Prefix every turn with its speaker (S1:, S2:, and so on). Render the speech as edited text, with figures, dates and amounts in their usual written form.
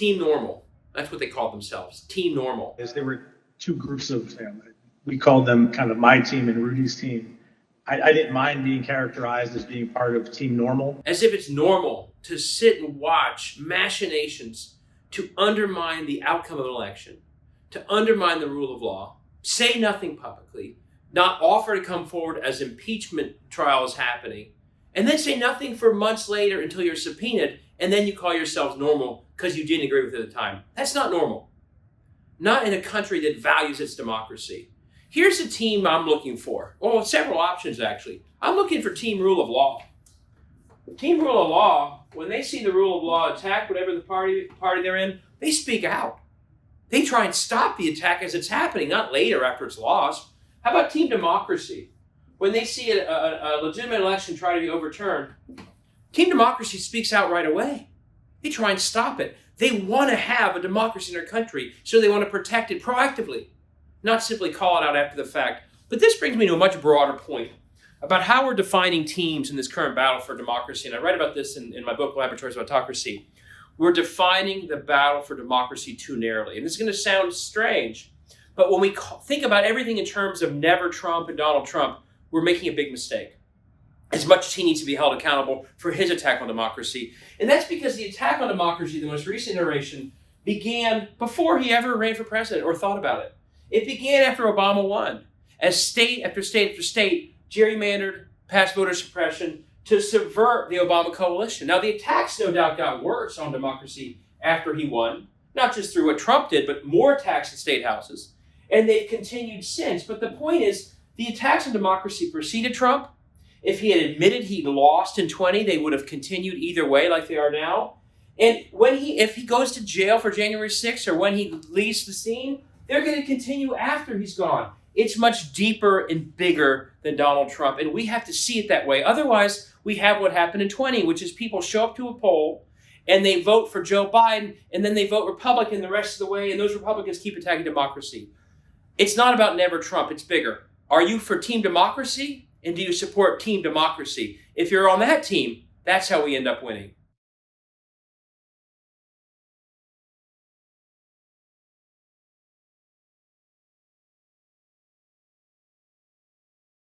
S1: Team Normal. That's what they called themselves, Team Normal.
S2: There were two groups of, we called them kind of my team and Rudy's team. I didn't mind being characterized as being part of Team Normal.
S1: As if it's normal to sit and watch machinations to undermine the outcome of an election, to undermine the rule of law, say nothing publicly, not offer to come forward as impeachment trial is happening, and then say nothing for months later until you're subpoenaed, and then you call yourselves normal because you didn't agree with it at the time. That's not normal. Not in a country that values its democracy. Here's the team I'm looking for. Well, several options, actually. I'm looking for Team Rule of Law. Team Rule of Law, when they see the rule of law attack whatever the party they're in, they speak out. They try and stop the attack as it's happening, not later after it's lost. How about Team Democracy? When they see a legitimate election try to be overturned, Team Democracy speaks out right away. They try and stop it. They want to have a democracy in their country, so they want to protect it proactively, not simply call it out after the fact. But this brings me to a much broader point about how we're defining teams in this current battle for democracy. And I write about this in my book, Laboratories of Autocracy. We're defining the battle for democracy too narrowly. And this is going to sound strange, but when we think about everything in terms of never Trump and Donald Trump, we're making a big mistake. As much as he needs to be held accountable for his attack on democracy. And that's because the attack on democracy, the most recent iteration, began before he ever ran for president or thought about it. It began after Obama won, as state after state after state gerrymandered, passed voter suppression to subvert the Obama coalition. Now, the attacks no doubt got worse on democracy after he won, not just through what Trump did, but more attacks in state houses. And they've continued since. But the point is, the attacks on democracy preceded Trump. If he had admitted he lost in 20, they would have continued either way like they are now. And if he goes to jail for January 6th or when he leaves the scene, they're going to continue after he's gone. It's much deeper and bigger than Donald Trump, and we have to see it that way. Otherwise, we have what happened in 20, which is people show up to a poll and they vote for Joe Biden, and then they vote Republican the rest of the way, and those Republicans keep attacking democracy. It's not about never Trump, it's bigger. Are you for Team Democracy? And do you support Team Democracy? If you're on that team, that's how we end up winning.